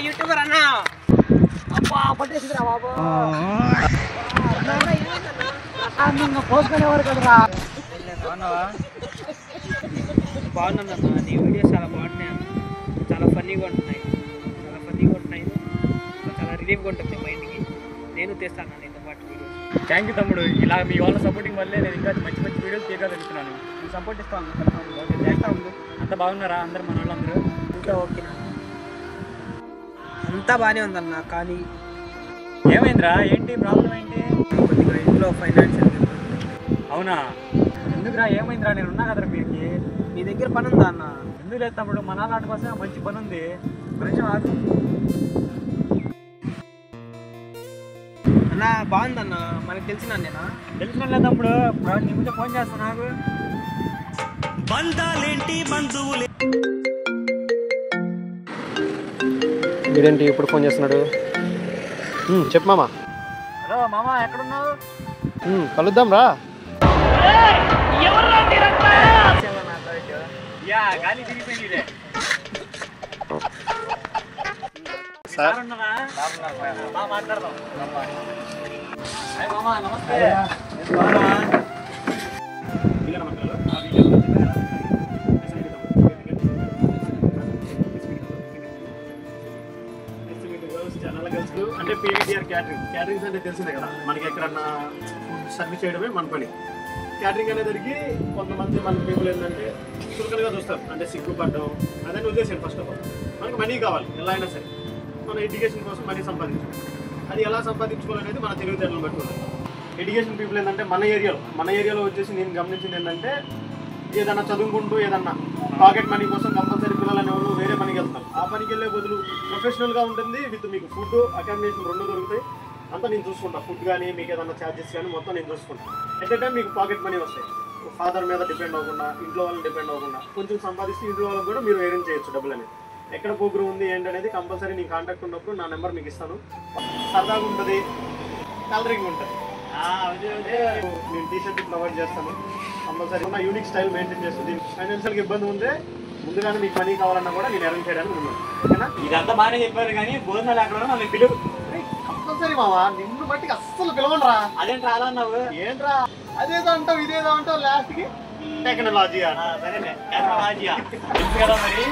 YouTuber అన్నా అబ్బా పట్టేసిందిరా బాబు పోసుకునేవారు కదరా బాగుందన్న నీ వీడియోస్ చాలా బాగుంటున్నాయి అన్న చాలా ఫన్నీగా ఉంటున్నాయి చాలా రిలీఫ్గా ఉంటుంది మైండ్కి నేను తీస్తాను నీతో పాటు వీడియోస్ థ్యాంక్ యూ తమ్ముడు ఇలా మీ వాళ్ళ సపోర్టింగ్ వల్లే నేను ఇంకా మంచి మంచి వీడియోస్ తీయగలుగుతున్నాను నేను సపోర్ట్ ఇస్తాను చేస్తా ఉండు అంత బాగున్నారా అందరు మన వాళ్ళందరూ ఇంకా ఓకేనా అంతా బాగానే ఉందన్న కానీ ఏమైందిరా ఏంటి ప్రాబ్లం ఏంటి కొద్దిగా ఇంట్లో ఫైనాన్షియల్ అవునా ఎందుకురా ఏమైందిరా నేను ఉన్నా కదరా మీరుకి నీ దగ్గర పని ఉందా అన్న ఎందుకు లేదు తమ్ముడు మన నాటి కోసం మంచి పని ఉంది కొంచెం ఆగు అన్న బాగుందన్న మనకు తెలిసిన నేనా తెలిసిన లేదు తమ్ముడు నీ ముందు ఫోన్ చేస్తాను నాకు బంధాలేంటి బంధువులే వీడేంటి ఇప్పుడు ఫోన్ చేస్తున్నాడు చెప్పు మామ హలో మామ ఎక్కడున్నావు కలుద్దాం రా గాలి తిరిగిపోయింది మాట్లాడదాం నమస్తే అంటే పీవీటీఆర్ క్యాటరింగ్స్ అంటే తెలిసిందే కదా మనకి ఎక్కడన్నా సర్వీస్ చేయడమే మన పని క్యాటరింగ్ అనేసరికి కొంతమంది మన పీపుల్ ఏంటంటే చులకనగా చూస్తారు అంటే సిగ్గుపడడం అదే ఉద్దేశం ఫస్ట్ ఆఫ్ ఆల్ మనకు మనీ కావాలి ఎలా అయినా సరే మన ఎడ్యుకేషన్ కోసం మనీ సంపాదించాలి అది ఎలా సంపాదించుకోవాలనేది మన తెలివితేటలను బట్టి ఉంటుంది ఎడ్యుకేషన్ పీపుల్ ఏంటంటే మన ఏరియాలో వచ్చేసి నేను గమనించింది ఏంటంటే ఏదన్నా చదువుకుంటూ ఏదన్నా పాకెట్ మనీ కోసం కంపల్సరీ పిల్లలు అనేవాళ్ళు వేరే పనికి వెళ్తారు ఆ పనికి వెళ్ళే బదులు ప్రొఫెషనల్గా ఉంటుంది విత్ మీకు ఫుడ్ అకామిడేషన్ రెండు దొరుకుతాయి అంతా నేను చూసుకుంటాను ఫుడ్ కానీ మీకు ఏదన్నా ఛార్జెస్ కానీ మొత్తం నేను చూసుకుంటాను ఎట్ ఏ టైం మీకు పాకెట్ మనీ వస్తాయి ఫాదర్ మీద డిపెండ్ అవ్వకుండా ఇంట్లో వాళ్ళని డిపెండ్ అవ్వకుండా కొంచెం సంపాదిస్తే ఇంట్లో వాళ్ళకి కూడా మీరు ఎర్న్ చేయొచ్చు డబ్బులు అనేది ఎక్కడ ప్రోగ్రామ్ ఉంది ఏంటనేది కంపల్సరీ నీ కాంటాక్ట్ ఉన్నప్పుడు నా నెంబర్ మీకు ఇస్తాను సరదాగా ఉంటుంది కలరింగ్ ఉంటుంది నేను టీషర్ట్ ప్రొవైడ్ చేస్తాను కంపల్సరీ ఉన్న యూనిక్ స్టైల్ మెయింటైన్ చేస్తుంది ఫైనాన్షియల్గా ఇబ్బంది ఉంటే ముందుగానే మీకు మనీ కావాలన్నా కూడా నేను అరేంజ్ చేయడానికి ఉన్నాను ఓకేనా ఇదంతా బాగానే చెప్పారు కానీ భోజనాలు ఎక్కడ నన్ను పిలువు కంపల్సరీ మావా నిన్ను బట్టి అస్సలు పిలవనరా అదేంటి రాదా అన్నావు ఏంట్రా అదేదో అంటావు ఇదేదో అంటావు లాస్ట్కి టెక్నాలజీ సరేనే కదా మరి